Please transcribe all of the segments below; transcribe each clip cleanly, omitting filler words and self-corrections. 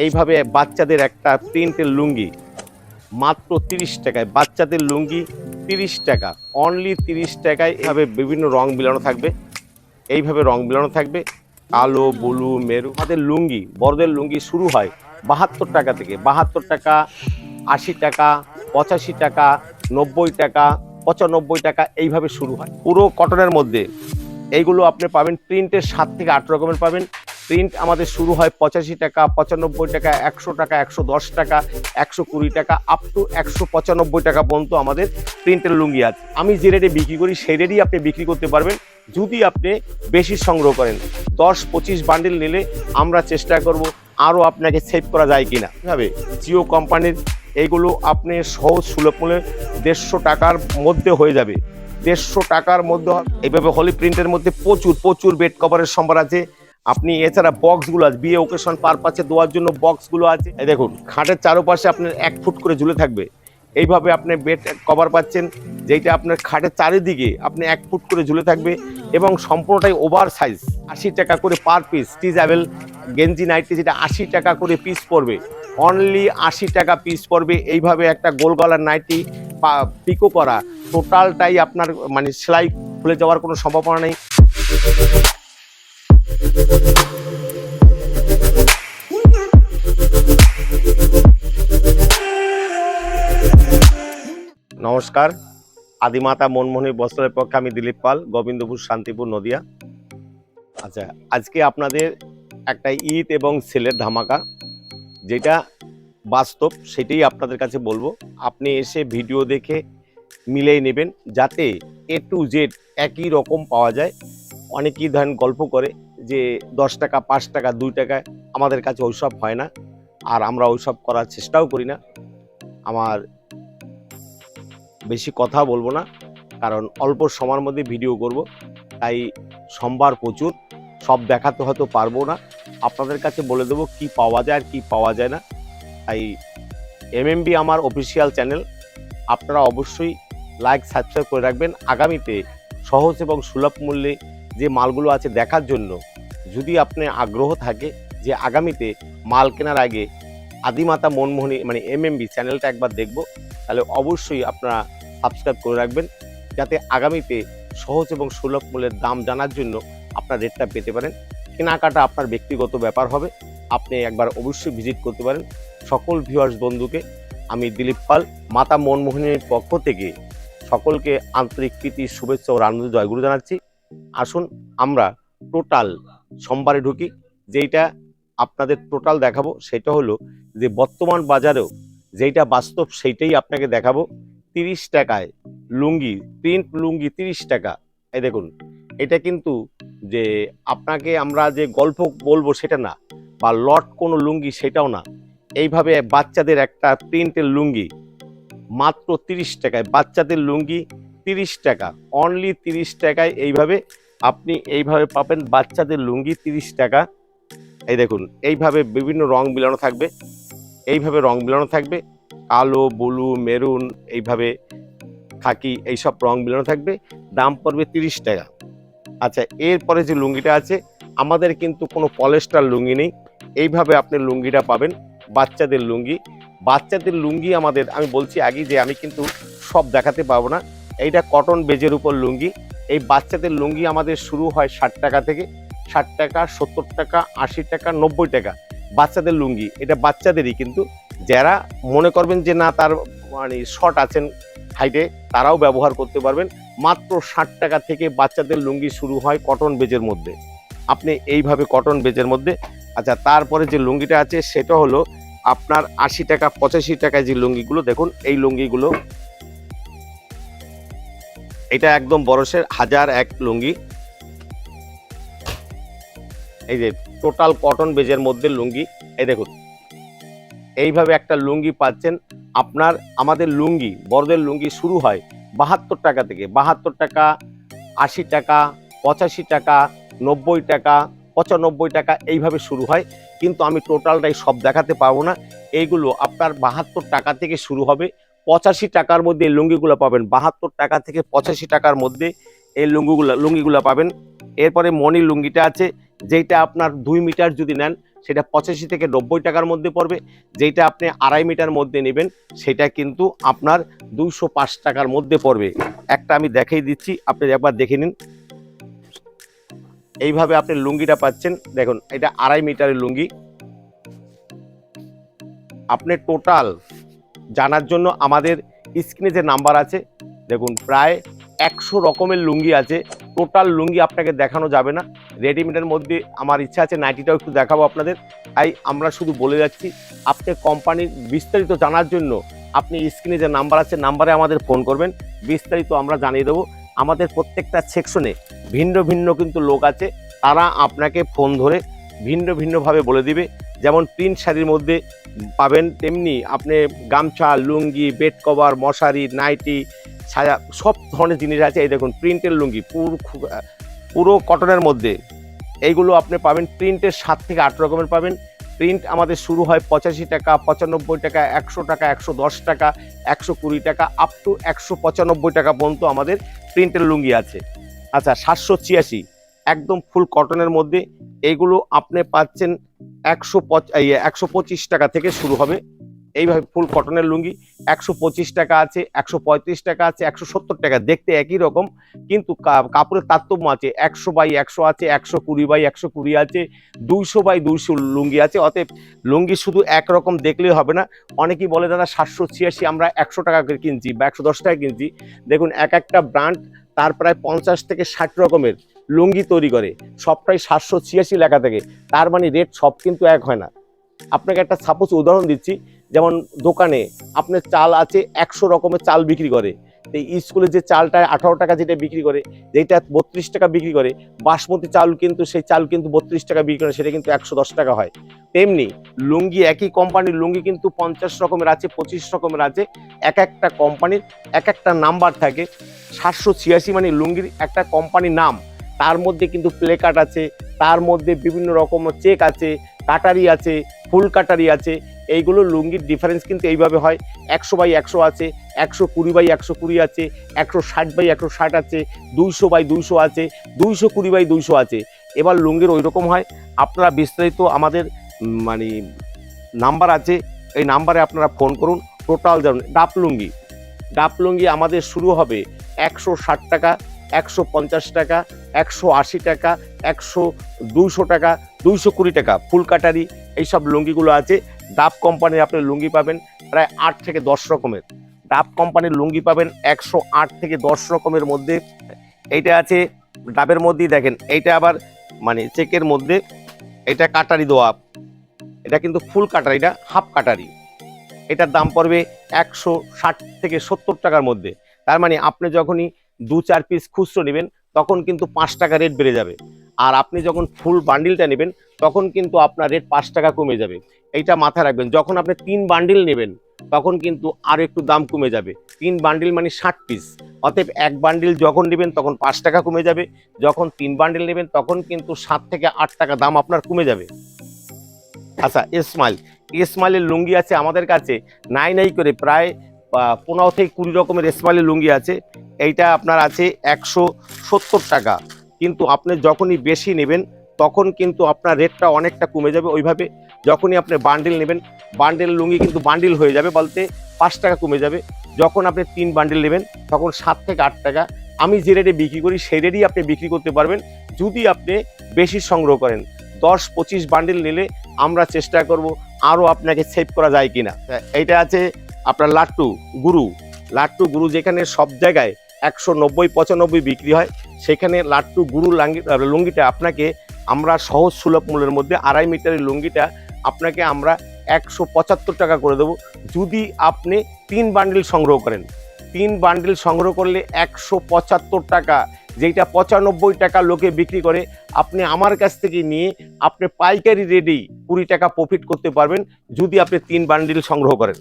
এইভাবে বাচ্চাদের একটা প্রিন্টের লুঙ্গি মাত্র 30 টাকায়, বাচ্চাদের লুঙ্গি 30 টাকা, অনলি 30 টাকায়। এইভাবে বিভিন্ন রং মিলানো থাকবে, এইভাবে রং মিলানো থাকবে, কালো, ব্লু, মেরুন। আমাদের লুঙ্গি, বড়দের লুঙ্গি শুরু হয় 72 টাকা থেকে, 72 টাকা, 80 টাকা, 85 টাকা, 90 টাকা, 95 টাকা, এইভাবে শুরু হয় পুরো কটনের মধ্যে। এইগুলো আপনি পাবেন প্রিন্টের 7 থেকে 8 রকমের পাবেন। প্রিন্ট আমাদের শুরু হয় 85 টাকা, 95 টাকা, 100 টাকা, 110 টাকা, 120 টাকা, আপ টু 195 টাকা পর্যন্ত আমাদের প্রিন্টের লুঙ্গি আছে। আমি যে রেটে বিক্রি করি সেই রেটেই আপনি বিক্রি করতে পারবেন যদি আপনি বেশি সংগ্রহ করেন। 10-25 বান্ডিল নিলে আমরা চেষ্টা করব আরও আপনাকে সেভ করা যায় কিনা। এভাবে জিও কোম্পানির এইগুলো আপনি সহজ সুলভ মূল্যে 150 টাকার মধ্যে হয়ে যাবে। 150 টাকার মধ্যে এইভাবে হলি প্রিন্টের মধ্যে প্রচুর বেড কভারের সম্ভার আছে। আপনি এছাড়া বক্সগুলো আছে, বিয়ে ওকেশন পারপাসে দেওয়ার জন্য বক্সগুলো আছে। এই দেখুন, খাটের চারপাশে আপনার 1 ফুট করে ঝুলে থাকবে। এইভাবে আপনি বেড কভার পাচ্ছেন, যেটা আপনার খাটের চারিদিকে আপনি 1 ফুট করে ঝুলে থাকবে এবং সম্পূর্ণটাই ওভার সাইজ। 80 টাকা করে পার পিস। স্টিচেবল গেঞ্জি নাইটি যেটা 80 টাকা করে পিস পড়বে, অনলি 80 টাকা পিস পড়বে। এইভাবে একটা গোল গলার নাইটি পিকো করা, টোটালটাই আপনার মানে সেলাই খুলে যাওয়ার কোনো সম্ভাবনা নেই। নমস্কার, আদিমাতা মনমোহনী বস্ত্রের পক্ষে আমি দিলীপ পাল, গোবিন্দপুর, শান্তিপুর, নদিয়া। আচ্ছা, আজকে আপনাদের একটা ঈদ এবং সেলের ধামাকা, যেটা বাস্তব সেটাই আপনাদের কাছে বলবো। আপনি এসে ভিডিও দেখে মিলেই নেবেন, যাতে A to Z একই রকম পাওয়া যায়। অনেকেই ধরেন গল্প করে যে 10 টাকা, 5 টাকা, 2 টাকায়, আমাদের কাছে ওইসব হয় না, আর আমরা ওইসব করার চেষ্টাও করি না। আমার বেশি কথা বলবো না, কারণ অল্প সময়ের মধ্যে ভিডিও করব, তাই সম্ভার প্রচুর, সব দেখাতে হয়তো পারবো না। আপনাদের কাছে বলে দেবো কি পাওয়া যায় আর কি পাওয়া যায় না। তাই MMB আমার অফিসিয়াল চ্যানেল, আপনারা অবশ্যই লাইক সাবস্ক্রাইব করে রাখবেন। আগামীতে সহজ এবং সুলভ মূল্যে যে মালগুলো আছে দেখার জন্য যদি আপনি আগ্রহ থাকে যে আগামীতে মাল কেনার আগে আদিমাতা মনমোহনী মানে MMB চ্যানেলটা একবার দেখব, তাহলে অবশ্যই আপনারা সাবস্ক্রাইব করে রাখবেন, যাতে আগামীতে সহজ এবং সুলভ মূল্যের দাম জানার জন্য আপনার রেটটা পেতে পারেন। কেনাকাটা আপনার ব্যক্তিগত ব্যাপার হবে, আপনি একবার অবশ্যই ভিজিট করতে পারেন। সকল ভিউয়ার্স বন্ধুকে আমি দিলীপ পাল, মাতা মনমোহনীর পক্ষ থেকে সকলকে আন্তরিক প্রীতি, শুভেচ্ছা ও আনন্দ জয়গুরু জানাচ্ছি। আসুন আমরা টোটাল সোমবারে ঢুকি। যেইটা আপনাদের টোটাল দেখাবো সেটা হলো যে বর্তমান বাজারেও যেইটা বাস্তব সেইটাই আপনাকে দেখাবো। 30 টাকায় লুঙ্গি, প্রিন্ট লুঙ্গি 30 টাকা। এই দেখুন, এটা কিন্তু যে আপনাকে আমরা যে গল্প বলবো সেটা না, বা লট কোনো লুঙ্গি সেটাও না। এইভাবে বাচ্চাদের একটা প্রিন্টের লুঙ্গি মাত্র 30 টাকায়, বাচ্চাদের লুঙ্গি 30 টাকা, অনলি 30 টাকায়। এইভাবে আপনি এইভাবে পাবেন বাচ্চাদের লুঙ্গি 30 টাকা। এই দেখুন, এইভাবে বিভিন্ন রং মিলানো থাকবে, এইভাবে রং মিলানো থাকবে, কালো, ব্লু, মেরুন, এইভাবে খাকি, এইসব রং মিলানো থাকবে। দাম পড়বে 30 টাকা। আচ্ছা, এরপরে যে লুঙ্গিটা আছে, আমাদের কিন্তু কোনো পলেস্টার লুঙ্গি নেই। এইভাবে আপনি লুঙ্গিটা পাবেন, বাচ্চাদের লুঙ্গি। বাচ্চাদের লুঙ্গি আমাদের, আমি বলছি আগে যে আমি কিন্তু সব দেখাতে পারবো না। এইটা কটন বেজের উপর লুঙ্গি। এই বাচ্চাদের লুঙ্গি আমাদের শুরু হয় 60 টাকা থেকে, 60 টাকা, 70 টাকা, 80 টাকা, 90 টাকা। বাচ্চাদের লুঙ্গি, এটা বাচ্চাদেরই, কিন্তু যারা মনে করবেন যে না তার মানে শর্ট আছেন হাইটে, তারাও ব্যবহার করতে পারবেন। মাত্র 60 টাকা থেকে বাচ্চাদের লুঙ্গি শুরু হয় কটন বেজের মধ্যে। আপনি এইভাবে কটন বেজের মধ্যে। আচ্ছা, তারপরে যে লুঙ্গিটা আছে সেটা হলো আপনার 80 টাকা, 85 টাকায় যে লুঙ্গিগুলো, দেখুন এই লুঙ্গিগুলো, এটা একদম বরসের 1001 লুঙ্গি। এই যে টোটাল কটন বেজের মধ্যে লুঙ্গি, এই দেখুন এইভাবে একটা লুঙ্গি পাচ্ছেন আপনার। আমাদের লুঙ্গি, বড়দের লুঙ্গি শুরু হয় 72 টাকা থেকে, 72 টাকা, 80 টাকা, 85 টাকা, 90 টাকা, 95 টাকা, এইভাবে শুরু হয়। কিন্তু আমি টোটালটাই সব দেখাতে পারবো না। এইগুলো আপনার 72 টাকা থেকে শুরু হবে, 85 টাকার মধ্যে এই লুঙ্গিগুলো পাবেন। 72 টাকা থেকে 85 টাকার মধ্যে এই লুঙ্গিগুলো পাবেন। এরপরে মণি লুঙ্গিটা আছে, যেটা আপনার 2 মিটার যদি নেন সেটা 85 থেকে 90 টাকার মধ্যে পড়বে। যেটা আপনি 2.5 মিটার মধ্যে নেবেন সেটা কিন্তু আপনার 205 টাকার মধ্যে পড়বে। একটা আমি দেখিয়ে দিচ্ছি, আপনি একবার দেখে নিন। এইভাবে আপনি লুঙ্গিটা পাচ্ছেন, দেখুন এটা 2.5 মিটারের লুঙ্গি। আপনি টোটাল জানার জন্য আমাদের স্ক্রিনে যে নাম্বার আছে, দেখুন প্রায় 100 রকমের লুঙ্গি আছে। টোটাল লুঙ্গি আপনাকে দেখানো যাবে না, রেডিমেডের মধ্যে আমার ইচ্ছা আছে নাইটিটাও একটু দেখাবো আপনাদের, তাই আমরা শুধু বলে যাচ্ছি। আপনি কোম্পানির বিস্তারিত জানার জন্য আপনি স্ক্রিনে যে নাম্বার আছে, নাম্বারে আমাদের ফোন করবেন, বিস্তারিত আমরা জানিয়ে দেবো। আমাদের প্রত্যেকটা সেকশনে ভিন্ন ভিন্ন কিন্তু লোক আছে, তারা আপনাকে ফোন ধরে ভিন্ন ভিন্নভাবে বলে দিবে। যেমন প্রিন্ট শাড়ির মধ্যে পাবেন, তেমনি আপনি গামছা, লুঙ্গি, বেড কভার, মশারি, নাইটি, ছায়া, সব ধরনের জিনিস আছে। এই দেখুন প্রিন্টের লুঙ্গি, পুরো কটনের মধ্যে এইগুলো আপনি পাবেন। প্রিন্টের 7 থেকে 8 রকমের পাবেন। প্রিন্ট আমাদের শুরু হয় 85 টাকা, 95 টাকা, 100 টাকা, 110 টাকা, 120 টাকা, আপ টু 195 টাকা পর্যন্ত আমাদের প্রিন্টের লুঙ্গি আছে। আচ্ছা, 786 একদম ফুল কটনের মধ্যে, এইগুলো আপনি পাচ্ছেন 125 টাকা থেকে শুরু হবে। এইভাবে ফুল কটনের লুঙ্গি 125 টাকা আছে, 135 টাকা আছে, 170 টাকা। দেখতে একই রকম, কিন্তু কাপড়ের তারতম্য আছে। 100x100 আছে, 120x120 আছে, 200x200 লুঙ্গি আছে। অতএব লুঙ্গি শুধু একরকম দেখলেই হবে না। অনেকেই বলে দাদা 786 আমরা 100 টাকা করে কিনছি বা 110 টাকা কিনছি। দেখুন এক একটা ব্র্যান্ড তার প্রায় 50 থেকে 60 রকমের লুঙ্গি তৈরি করে, সবটাই 786 লেখা থাকে। তার মানে রেট সব কিন্তু এক হয় না। আপনাকে একটা সাপোজ উদাহরণ দিচ্ছি, যেমন দোকানে আপনার চাল আছে, 100 রকমের চাল বিক্রি করে। এই স্কুলে যে চালটা 18 টাকা যেটা বিক্রি করে, যেটা 32 টাকা বিক্রি করে, বাসমতি চাল কিন্তু সেই চাল কিন্তু 32 টাকা বিক্রি করে, সেটা কিন্তু 110 টাকা হয়। তেমনি লুঙ্গি, একই কোম্পানির লুঙ্গি কিন্তু 50 রকমের আছে, 25 রকমের আছে। এক একটা কোম্পানির এক একটা নাম্বার থাকে। 786 মানে লুঙ্গির একটা কোম্পানির নাম, তার মধ্যে কিন্তু প্লে কাট আছে, তার মধ্যে বিভিন্ন রকম চেক আছে, কাটারি আছে, ফুল কাটারি আছে। এইগুলো লুঙ্গির ডিফারেন্স কিন্তু এইভাবে হয়। 100x100 আছে, 120x120 আছে, 160x160 আছে, 200x200 আছে, 220x200 আছে। এবার লুঙ্গির ওই রকম হয়। আপনারা বিস্তারিত আমাদের মানে নাম্বার আছে, এই নাম্বারে আপনারা ফোন করুন। টোটাল জানুন। ডাপ লুঙ্গি আমাদের শুরু হবে 160 টাকা, 150 টাকা, 180 টাকা, 200 টাকা, 220 টাকা। ফুল কাটারি এইসব লুঙ্গিগুলো আছে। ডাব কোম্পানির আপনি লুঙ্গি পাবেন প্রায় 8 থেকে 10 রকমের। ডাব কোম্পানির লুঙ্গি পাবেন 108 থেকে 10 রকমের মধ্যে। এইটা আছে ডাবের মধ্যেই, দেখেন এইটা আবার মানে চেকের মধ্যে, এটা কাটারি দেওয়া, এটা কিন্তু ফুল কাটারি, এটা হাফ কাটারি। এটার দাম পড়বে 160 থেকে 70 টাকার মধ্যে। তার মানে আপনি যখনই 2-4 পিস খুচরো নেবেন তখন কিন্তু 5 টাকা রেট বেড়ে যাবে। আর আপনি যখন ফুল বান্ডিলটা নেবেন তখন কিন্তু আপনার রেট 5 টাকা কমে যাবে। এইটা মাথায় রাখবেন। যখন আপনি 3 বান্ডিল নেবেন তখন কিন্তু আর একটু দাম কমে যাবে। 3 বান্ডিল মানে 60 পিস। অতএব এক বান্ডিল যখন নেবেন তখন 5 টাকা কমে যাবে। যখন 3 বান্ডিল নেবেন তখন কিন্তু 7 থেকে 8 টাকা দাম আপনার কমে যাবে। আচ্ছা, স্মাইলের লুঙ্গি আছে আমাদের কাছে নাই করে প্রায় 15 থেকে 20 রকমের স্মাইলের লুঙ্গি আছে। এইটা আপনার আছে 170 টাকা। কিন্তু আপনি যখনই বেশি নেবেন তখন কিন্তু আপনার রেটটা অনেকটা কমে যাবে। ওইভাবে যখনই আপনি বান্ডিল নেবেন, বান্ডিল লুঙ্গি কিন্তু বান্ডিল হয়ে যাবে, বলতে 5 টাকা কমে যাবে। যখন আপনি 3 বান্ডিল নেবেন তখন 7 থেকে 8 টাকা। আমি যে রেটে বিক্রি করি সেই রেটেই আপনি বিক্রি করতে পারবেন যদি আপনি বেশি সংগ্রহ করেন। 10-25 বান্ডিল নিলে আমরা চেষ্টা করব আরও আপনাকে সেভ করা যায় কিনা। এইটা আছে আপনার লাট্টু গুরু, যেখানে সব জায়গায় 190-95 বিক্রি হয়, সেখানে লাট্টু গুরু লুঙ্গিটা আপনাকে আমরা সহজ সুলভ মূল্যের মধ্যে 2.5 মিটারের লুঙ্গিটা আপনাকে আমরা 175 টাকা করে দেবো যদি আপনি 3 বান্ডিল সংগ্রহ করেন। 3 বান্ডিল সংগ্রহ করলে 175 টাকা, যেটা 95 টাকা লোকে বিক্রি করে, আপনি আমার কাছ থেকে নিয়ে আপনি পাইকারি রেটেই 20 টাকা প্রফিট করতে পারবেন যদি আপনি 3 বান্ডিল সংগ্রহ করেন।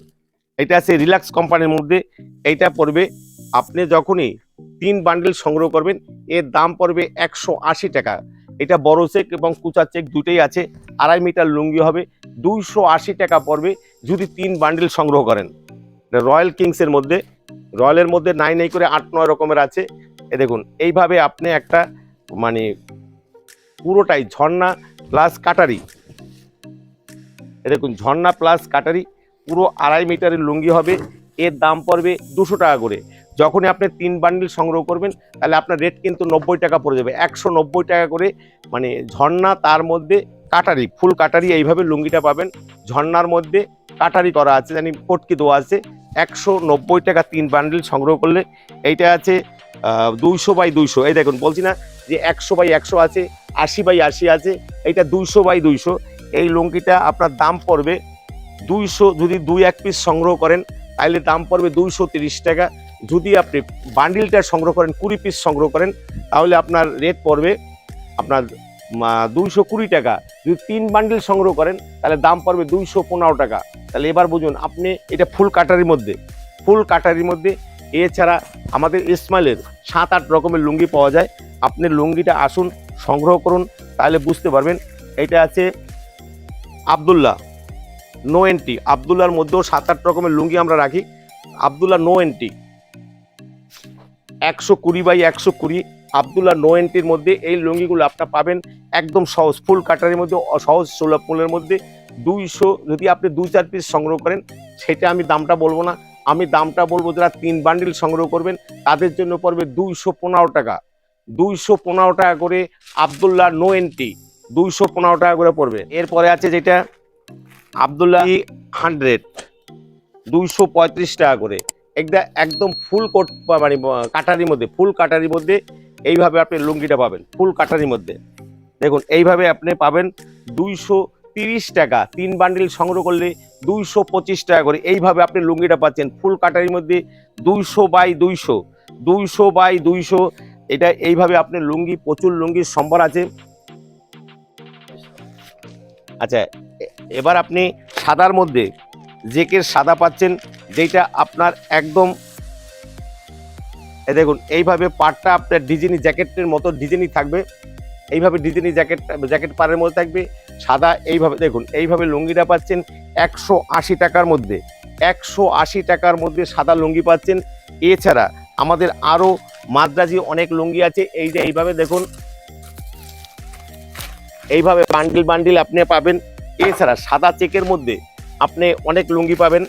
এটা আছে রিল্যাক্স কোম্পানির মধ্যে। এইটা পড়বে, আপনি যখনই 3 বান্ডিল সংগ্রহ করবেন এর দাম পড়বে 180 টাকা। এটা বড় চেক এবং কুচা চেক দুটোই আছে। 2.5 মিটার লুঙ্গি হবে, 280 টাকা পড়বে যদি 3 বান্ডিল সংগ্রহ করেন। রয়্যাল কিংসের মধ্যে, রয়্যালের মধ্যে নাই করে 8-9 রকমের আছে। এ দেখুন এইভাবে আপনি একটা মানে পুরোটাই ঝর্ণা প্লাস কাটারি। দেখুন ঝর্ণা প্লাস কাটারি পুরো 2.5 মিটারের লুঙ্গি হবে। এর দাম পড়বে 200 টাকা করে। যখনই আপনি 3 বান্ডিল সংগ্রহ করবেন তাহলে আপনার রেট কিন্তু 90 টাকা পড়ে যাবে, 190 টাকা করে। মানে ঝর্ণা তার মধ্যে কাটারি, ফুল কাটারি, এইভাবে লুঙ্গিটা পাবেন। ঝর্ণার মধ্যে কাটারি করা আছে, জানি পটকি দেওয়া আছে। 190 টাকা 3 বান্ডিল সংগ্রহ করলে। এইটা আছে 200 বাই 200। এই দেখুন বলছি না যে 100 বাই 100 আছে, 80 বাই 80 আছে, এইটা 200 বাই 200। এই লুঙ্গিটা আপনার দাম পড়বে 200। যদি 2-1 পিস সংগ্রহ করেন তাহলে দাম পড়বে 230 টাকা। যদি আপনি বান্ডিলটা সংগ্রহ করেন, 20 পিস সংগ্রহ করেন, তাহলে আপনার রেট পড়বে আপনার 220 টাকা। যদি 3 বান্ডিল সংগ্রহ করেন তাহলে দাম পড়বে 215 টাকা। তাহলে এবার বুঝুন আপনি, এটা ফুল কাটারির মধ্যে, ফুল কাটারির মধ্যে। এছাড়া আমাদের ইসমাইলের 7-8 রকমের লুঙ্গি পাওয়া যায়। আপনি লুঙ্গিটা আসুন সংগ্রহ করুন, তাহলে বুঝতে পারবেন। এটা আছে আবদুল্লাহ নো এন্ট্রি। আবদুল্লার মধ্যেও 7-8 রকমের লুঙ্গি আমরা রাখি। Abdullah no entry 120 by 120। Abdullah no এন্ট্রির মধ্যে এই লুঙ্গিগুলো আপনার পাবেন একদম সহজ, ফুল কাটারির মধ্যে, সহজ সুলভ মূল্যের মধ্যে 200। যদি আপনি 2-4 পিস সংগ্রহ করেন সেটা আমি দামটা বলবো না, আমি দামটা বলবো যারা 3 বান্ডিল সংগ্রহ করবেন তাদের জন্য পড়বে 215 টাকা। 215 টাকা করে আবদুল্লাহ নো এন্ট্রি 215 টাকা করে পড়বে। এরপরে আছে যেটা আবদুল্লাহ 100 235 টাকা করে। এটা একদম ফুল কোট, মানে কাটারির মধ্যে, ফুল কাটারির মধ্যে এইভাবে আপনি লুঙ্গিটা পাবেন ফুল কাটারির মধ্যে। দেখুন এইভাবে আপনি পাবেন 230 টাকা। 3 বান্ডিল সংগ্রহ করলে 225 টাকা করে। এইভাবে আপনি লুঙ্গিটা পাচ্ছেন ফুল কাটারির মধ্যে 200 বাই 200, 200 বাই 200। এটা এইভাবে আপনি লুঙ্গি, প্রচুর লুঙ্গির সম্ভার আছে। আচ্ছা, এবার আপনি সাদার মধ্যে জেকের সাদা পাচ্ছেন, যেটা আপনার একদম দেখুন এইভাবে পাড়টা আপনার ডিজাইনি জ্যাকেটের মতো ডিজাইনই থাকবে। এইভাবে ডিজাইনি জ্যাকেট পাড়ের মধ্যে থাকবে সাদা। এইভাবে দেখুন এইভাবে লুঙ্গিটা পাচ্ছেন 180 টাকার মধ্যে। 180 টাকার মধ্যে সাদা লুঙ্গি পাচ্ছেন। এছাড়া আমাদের আরও মাদ্রাজি অনেক লুঙ্গি আছে। এই যে এইভাবে দেখুন, এইভাবে বান্ডিল বান্ডিল আপনি পাবেন। এছাড়া সাদা চেকের মধ্যে আপনি অনেক লুঙ্গি পাবেন।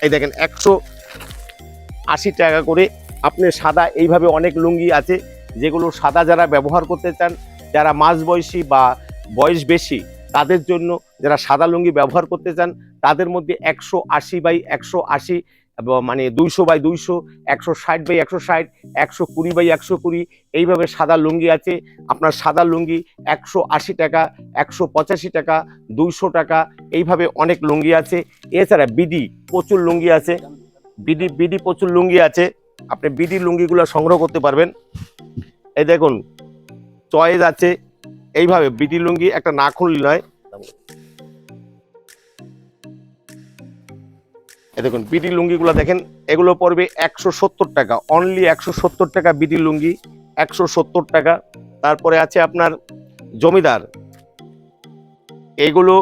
এই দেখেন 180 টাকা করে আপনি সাদা, এইভাবে অনেক লুঙ্গি আছে যেগুলো সাদা যারা ব্যবহার করতে চান, যারা মাঝবয়সী বা বয়স বেশি তাদের জন্য, যারা সাদা লুঙ্গি ব্যবহার করতে চান তাদের মধ্যে 180 বাই 180, মানে 200 বাই 200, 160 বাই 160, 120 বাই 120। এইভাবে সাদা লুঙ্গি আছে। আপনার সাদা লুঙ্গি 180 টাকা, 185 টাকা, 200 টাকা, এইভাবে অনেক লুঙ্গি আছে। এছাড়া বিডি প্রচুর লুঙ্গি আছে, বিডি প্রচুর লুঙ্গি আছে। আপনি বিডি লুঙ্গিগুলো সংগ্রহ করতে পারবেন। এই দেখুন চয়েস আছে, এইভাবে বিডি লুঙ্গি একটা না খুললে নয়। এই দেখুন বিডি লুঙ্গিগুলো দেখেন, এগুলো পড়বে 170 টাকা, অনলি 170 টাকা বিডি লুঙ্গি, 170 টাকা। তারপরে আছে আপনার জমিদার, এগুলো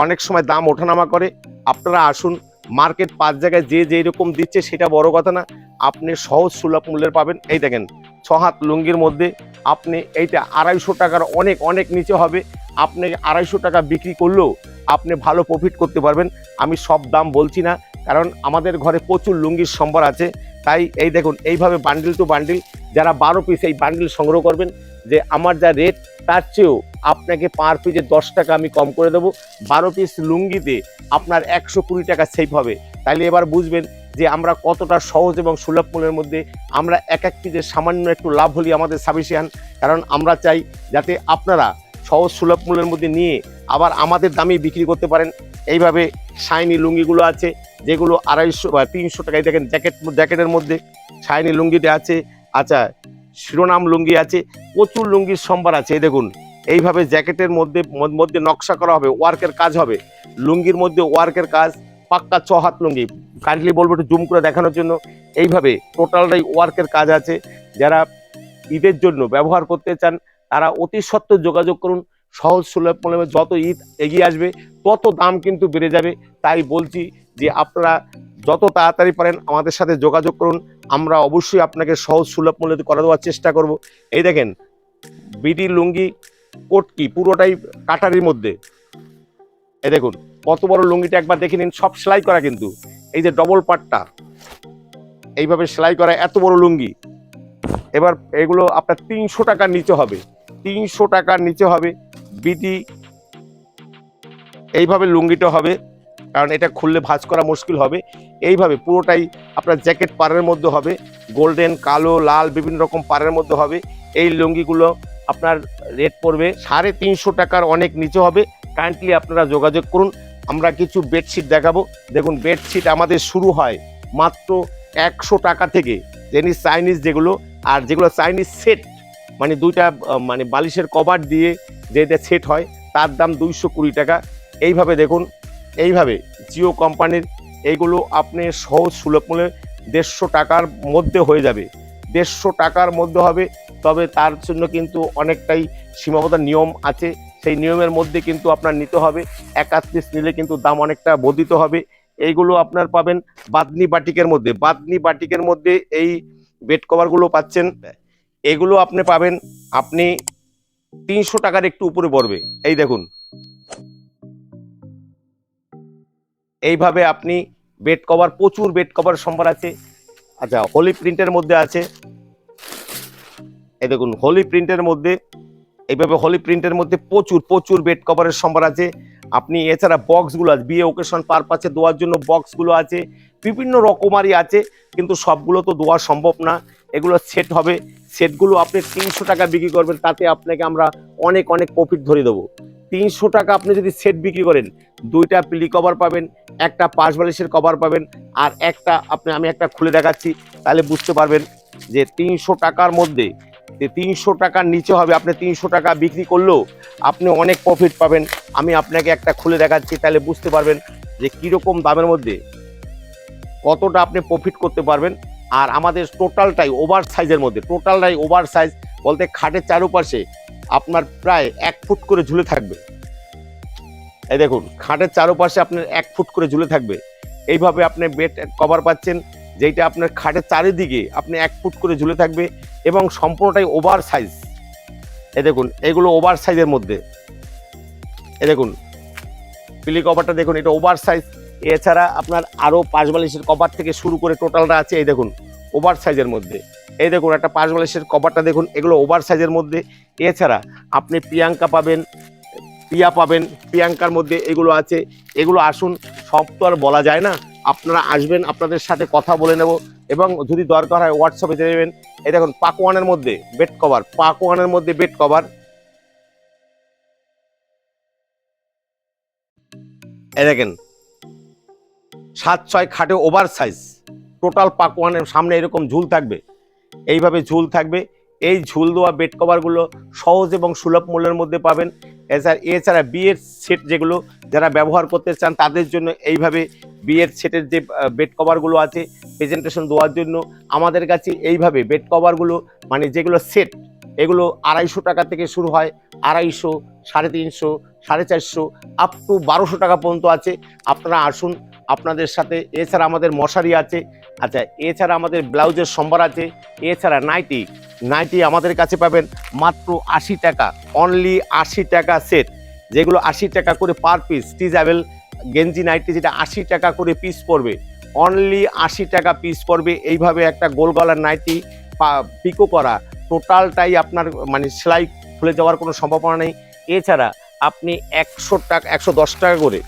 অনেক সময় দাম ওঠানামা করে। আপনারা আসুন, মার্কেট 5 জায়গায় যে যেই রকম দিচ্ছে সেটা বড় কথা না, আপনি সহজ সুলভ মূল্যের পাবেন। এই দেখেন 6 হাত লুঙ্গির মধ্যে আপনি এইটা 250 টাকার অনেক অনেক নিচে হবে। আপনি 250 টাকা বিক্রি করলেও আপনি ভালো প্রফিট করতে পারবেন। আমি সব দাম বলছি না, কারণ আমাদের ঘরে প্রচুর লুঙ্গির সম্ভার আছে। তাই এই দেখুন এইভাবে বান্ডিল টু বান্ডিল, যারা 12 পিস এই বান্ডিল সংগ্রহ করবেন, যে আমার যা রেট তার চেয়েও আপনাকে পার পিসে 10 টাকা আমি কম করে দেবো। 12 পিস লুঙ্গিতে আপনার 120 টাকা সেভ হবে। তাইলে এবার বুঝবেন যে আমরা কতটা সহজ এবং সুলভ মূল্যের মধ্যে, আমরা এক এক পিসের সামান্য একটু লাভ হলেই আমাদের সাফিসিয়েন্ট। কারণ আমরা চাই যাতে আপনারা সহজ সুলভ মূল্যের মধ্যে নিয়ে আবার আমাদের দামে বিক্রি করতে পারেন। এইভাবে শাইনি লুঙ্গিগুলো আছে যেগুলো 250 বা 300 টাকায়। দেখেন জ্যাকেটের মধ্যে শাইনি লুঙ্গিটা আছে। আচ্ছা, শিরোনাম লুঙ্গি আছে, প্রচুর লুঙ্গির সম্ভার আছে। দেখুন এইভাবে জ্যাকেটের মধ্যে নকশা করা হবে, ওয়ার্কের কাজ হবে, লুঙ্গির মধ্যে ওয়ার্কের কাজ, পাক্কা 6 হাত লুঙ্গি। কাইন্ডলি বলবো একটু জুম করে দেখানোর জন্য। এইভাবে টোটালটাই ওয়ার্কের কাজ আছে। যারা ঈদের জন্য ব্যবহার করতে চান তারা অতি সত্ত্বর যোগাযোগ করুন। সহজ সুলভ মূল্যে যত ঈদ এগিয়ে আসবে তত দাম কিন্তু বেড়ে যাবে। তাই বলছি যে আপনারা যত তাড়াতাড়ি পারেন আমাদের সাথে যোগাযোগ করুন, আমরা অবশ্যই আপনাকে সহজ সুলভ মূল্যে করে দেওয়ার চেষ্টা করব। এই দেখেন বিডি লুঙ্গি কটকি পুরোটাই কাটারির মধ্যে। এই দেখুন কত বড় লুঙ্গিটা, একবার দেখে নিন, সব সেলাই করা কিন্তু। এই যে ডবল পাটটা এইভাবে সেলাই করা, এত বড় লুঙ্গি। এবার এগুলো আপনার 300 টাকার নিচে হবে, 300 টাকার নিচে হবে বিটি। এইভাবে লুঙ্গিটা হবে, কারণ এটা খুললে ভাঁজ করা মুশকিল হবে। এইভাবে পুরোটাই আপনার জ্যাকেট পাড়ের মধ্যে হবে, গোল্ডেন, কালো, লাল বিভিন্ন রকম পাড়ের মধ্যে হবে। এই লুঙ্গিগুলো আপনার রেট পড়বে 350 টাকার অনেক নিচে হবে। কাইন্ডলি আপনারা যোগাযোগ করুন। আমরা কিছু বেডশিট দেখাবো। দেখুন বেডশিট আমাদের শুরু হয় মাত্র 100 টাকা থেকে, চাইনিজ যেগুলো, আর যেগুলো চাইনিজ সেট মানে দুইটা মানে বালিশের কভার দিয়ে যেটা সেট হয় তার দাম 220 টাকা। এইভাবে দেখুন, এইভাবে জিও কোম্পানির এইগুলো আপনি সহজ সুলভ মূল্যে 150 টাকার মধ্যে হয়ে যাবে, 150 টাকার মধ্যে হবে। তবে তার জন্য কিন্তু অনেকটাই সীমাবদ্ধ নিয়ম আছে, সেই নিয়মের মধ্যে কিন্তু আপনার নিতে হবে। এক-আধ পিস নিলে কিন্তু দাম অনেকটা বর্ধিত হবে। এইগুলো আপনার পাবেন বাদনি বাটিকের মধ্যে, বাদনি বাটিকের মধ্যে এই বেড কভারগুলো পাচ্ছেন। এগুলো আপনি পাবেন 300 টাকার একটু উপরে পড়বে। এই দেখুন এইভাবে আপনি বেড কভার, প্রচুর বেড কভার সম্ভার আছে। আচ্ছা হোলি প্রিন্টের মধ্যে আছে, এই দেখুন হোলি প্রিন্টের মধ্যে, এইভাবে হোলি প্রিন্টের মধ্যে প্রচুর বেড কভারের সম্ভার আছে। আপনি এছাড়া বক্সগুলো আছে, বিয়ে ওকেশন পারপাসে দেওয়ার জন্য বক্সগুলো আছে, বিভিন্ন রকমারই আছে, কিন্তু সবগুলো তো দেওয়া সম্ভব না। এগুলো সেট হবে, সেটগুলো আপনি 300 টাকা বিক্রি করবেন, তাতে আপনাকে আমরা অনেক প্রফিট ধরে দেবো। 300 টাকা আপনি যদি সেট বিক্রি করেন, 2টা পিলি কভার পাবেন, একটা পাশ বালিশের কভার পাবেন, আর একটা আমি একটা খুলে দেখাচ্ছি, তাহলে বুঝতে পারবেন যে 300 টাকার মধ্যে, 300 টাকার নিচে হবে। আপনি 300 টাকা বিক্রি করলেও আপনি অনেক প্রফিট পাবেন। আমি আপনাকে একটা খুলে দেখাচ্ছি, তাহলে বুঝতে পারবেন যে কীরকম দামের মধ্যে কতটা আপনি প্রফিট করতে পারবেন। আর আমাদের টোটালটাই ওভার সাইজের মধ্যে, টোটালটাই ওভার সাইজ বলতে খাটের চারপাশে আপনার প্রায় 1 ফুট করে ঝুলে থাকবে। এই দেখুন খাটের চারপাশে আপনার 1 ফুট করে ঝুলে থাকবে। এইভাবে আপনি বেড কভার পাচ্ছেন, যেটা আপনার খাটের চারিদিকে আপনি 1 ফুট করে ঝুলে থাকবে এবং সম্পূর্ণটাই ওভার সাইজ। এই দেখুন এগুলো ওভার সাইজের মধ্যে। এই দেখুন পিলি কভারটা দেখুন, এটা ওভার সাইজ। এছাড়া আপনার আরও পাশ বালিশের কভার থেকে শুরু করে টোটালটা আছে, এই দেখুন ওভার সাইজের মধ্যে। এই দেখুন একটা পাশ বালিশের কভারটা দেখুন, এগুলো ওভার সাইজের মধ্যে। এছাড়া আপনি প্রিয়াঙ্কা পাবেন, প্রিয়া পাবেন, প্রিয়াঙ্কার মধ্যে এগুলো আছে। এগুলো আসুন, সব তো আর বলা যায় না। আপনারা আসবেন, আপনাদের সাথে কথা বলে নেব, এবং যদি দরকার হয় হোয়াটসঅ্যাপে দিয়ে দেবেন। এই দেখুন পাকওয়ানের মধ্যে বেড কভার, পাকওয়ানের মধ্যে বেড কভার। এই দেখেন 7-6 খাটে ওভার সাইজ, টোটাল পাকওয়ানের সামনে এরকম ঝুল থাকবে, এইভাবে ঝুল থাকবে। এই ঝুল দেওয়া বেড কভারগুলো সহজ এবং সুলভ মূল্যের মধ্যে পাবেন। এছাড়া বিয়ের সেট যেগুলো যারা ব্যবহার করতে চান তাদের জন্য এইভাবে বিয়ের সেটের যে বেড কভারগুলো আছে প্রেজেন্টেশন দেওয়ার জন্য আমাদের কাছে এইভাবে বেড কভারগুলো মানে যেগুলো সেট, এগুলো 250 টাকা থেকে শুরু হয়, 250, 350, 450 আপ টু 1200 টাকা পর্যন্ত আছে। আপনারা আসুন, আপনাদের সাথে। এছাড়া আমাদের মশারি আছে। আচ্ছা এছাড়া আমাদের ব্লাউজের সম্ভার আছে। এছাড়া নাইটি আমাদের কাছে পাবেন মাত্র 80 টাকা, অনলি 80 টাকা সেট, যেগুলো 80 টাকা করে পার পিস। স্টিচেবল গেঞ্জি নাইটি যেটা 80 টাকা করে পিস পড়বে, অনলি 80 টাকা পিস পড়বে। এইভাবে একটা গোল গলার নাইটি পিকো করা, টোটালটাই আপনার মানে সেলাই খুলে যাওয়ার কোনো সম্ভাবনা নেই। এছাড়া আপনি 100 টাকা, 110 টাকা করে,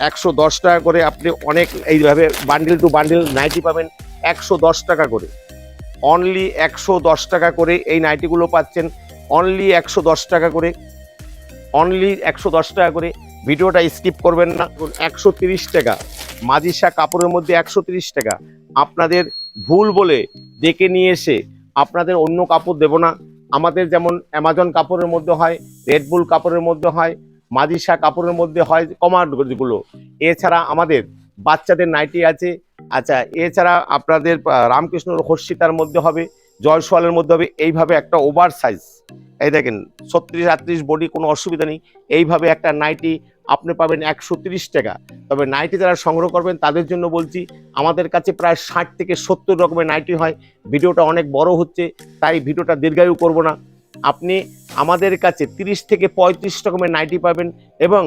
110 টাকা করে আপনি অনেক এইভাবে বান্ডিল টু বান্ডিল নাইটি পাবেন 110 টাকা করে, অনলি 110 টাকা করে এই নাইটিগুলো পাচ্ছেন, অনলি 110 টাকা করে, অনলি 110 টাকা করে। ভিডিওটা স্কিপ করবেন না। 130 টাকা মাজিসা কাপড়ের মধ্যে, 130 টাকা। আপনাদের ভুল বলে ডেকে নিয়ে এসে আপনাদের অন্য কাপড় দেব না। আমাদের যেমন অ্যামাজন কাপড়ের মধ্যে হয়, রেডবুল কাপড়ের মধ্যে হয়, মাজিসা কাপড়ের মধ্যে হয় কমান্ডগুলো। এছাড়া আমাদের বাচ্চাদের নাইটি আছে। আচ্ছা এছাড়া আপনাদের রামকৃষ্ণ হর্ষিতার মধ্যে হবে, জয়সওয়ালের মধ্যে হবে। এইভাবে একটা ওভার সাইজ, এই দেখেন 36-38 বডি, কোনো অসুবিধা নেই। এইভাবে একটা নাইটি আপনি পাবেন 130 টাকা। তবে নাইটি যারা সংগ্রহ করবেন তাদের জন্য বলছি, আমাদের কাছে প্রায় 60 থেকে 70 রকমের নাইটি হয়। ভিডিওটা অনেক বড় হচ্ছে, তাই ভিডিওটা দীর্ঘায়ু করব না। আপনি আমাদের কাছে 30 থেকে 35 রকমের নাইটি পাবেন এবং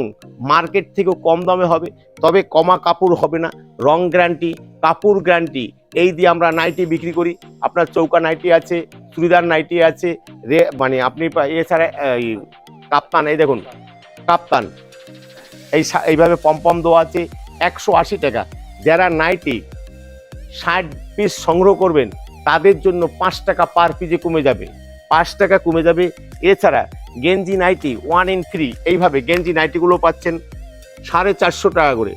মার্কেট থেকেও কম দামে হবে, তবে কমা কাপড় হবে না, রং গ্যারান্টি, কাপড় গ্যারান্টি, এই দিয়ে আমরা নাইটি বিক্রি করি। আপনার চৌকা নাইটি আছে, চুড়িদার নাইটি আছে, মানে আপনি এছাড়া এই কাপ্তান, এই দেখুন কাপ্তান, এইভাবে পম্পম দেওয়া আছে 180 টাকা। যারা নাইটি 60 পিস সংগ্রহ করবেন তাদের জন্য 5 টাকা পার পিসে কমে যাবে, 5 টাকা কমে যাবে। এছাড়া গেঞ্জি নাইটি 1 in 3, এইভাবে গেঞ্জি নাইটিগুলো পাচ্ছেন 450 টাকা করে,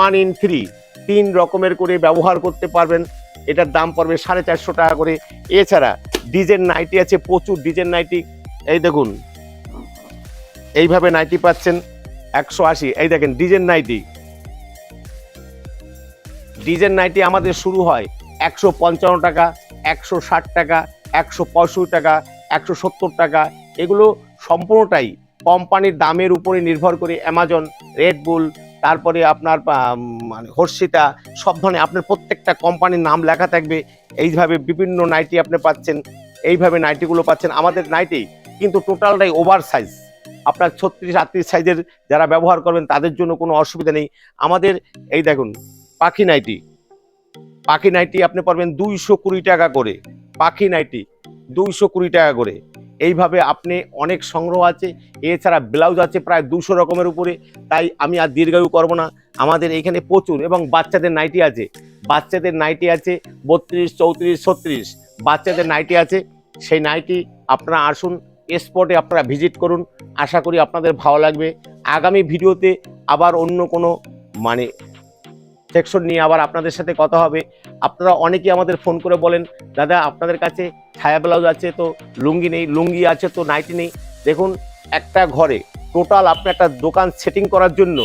1 in 3, 3 রকমের করে ব্যবহার করতে পারবেন। এটার দাম পড়বে 450 টাকা করে। এছাড়া ডিজাইন নাইটি আছে, প্রচুর ডিজাইন নাইটি, এই দেখুন এইভাবে নাইটি পাচ্ছেন 180। এই দেখেন ডিজাইন নাইটি, ডিজাইন নাইটি আমাদের শুরু হয় 155 টাকা, 160 টাকা, 165 টাকা, 170 টাকা। এগুলো সম্পূর্ণটাই কোম্পানির দামের উপরে নির্ভর করে। অ্যামাজন, রেডবুল, তারপরে আপনার মানে হর্ষিতা, সব ধরনের আপনার প্রত্যেকটা কোম্পানির নাম লেখা থাকবে। এইভাবে বিভিন্ন নাইটি আপনি পাচ্ছেন, এইভাবে নাইটিগুলো পাচ্ছেন। আমাদের নাইটি কিন্তু টোটালটাই ওভার সাইজ, আপনার 36-38 সাইজের যারা ব্যবহার করবেন তাদের জন্য কোনো অসুবিধা নেই। আমাদের এই দেখুন পাখি নাইটি, পাখি নাইটি আপনি পারবেন 220 টাকা করে, পাখি নাইটি 220 টাকা করে। এইভাবে আপনি অনেক সংগ্রহ আছে। এছাড়া ব্লাউজ আছে প্রায় 200 রকমের উপরে, তাই আমি আর দীর্ঘায়ু করব না। আমাদের এখানে প্রচুর, এবং বাচ্চাদের নাইটি আছে, বাচ্চাদের নাইটি আছে 32, 34, 36 বাচ্চাদের নাইটি আছে। সেই নাইটি আপনারা আসুন, স্পটে আপনারা ভিজিট করুন, আশা করি আপনাদের ভালো লাগবে। আগামী ভিডিওতে আবার অন্য কোনো মানে সেকশন নিয়ে আবার আপনাদের সাথে কথা হবে। আপনারা অনেকেই আমাদের ফোন করে বলেন, দাদা আপনাদের কাছে ছায়া ব্লাউজ আছে তো লুঙ্গি নেই, লুঙ্গি আছে তো নাইটি নেই। দেখুন একটা ঘরে টোটাল আপনার একটা দোকান সেটিং করার জন্য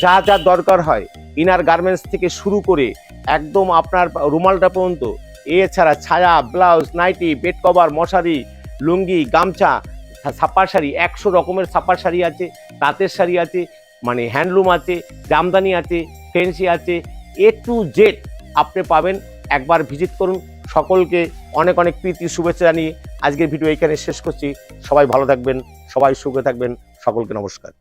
যা যা দরকার হয়, ইনার গার্মেন্টস থেকে শুরু করে একদম আপনার রুমালটা পর্যন্ত, এছাড়া ছায়া, ব্লাউজ, নাইটি, বেড কভার, মশারি, লুঙ্গি, গামছা, ছাপার শাড়ি, 100 রকমের ছাপার শাড়ি আছে, তাঁতের শাড়ি আছে, মানে হ্যান্ডলুম আছে, জামদানি আছে, ফেন্সি আছে, A to Z আপনি পাবেন। একবার ভিজিট করুন। সকলকে অনেক অনেক প্রীতি শুভেচ্ছা জানিয়ে আজকের ভিডিও এখানে শেষ করছি। সবাই ভালো থাকবেন, সবাই সুখে থাকবেন, সকলকে নমস্কার।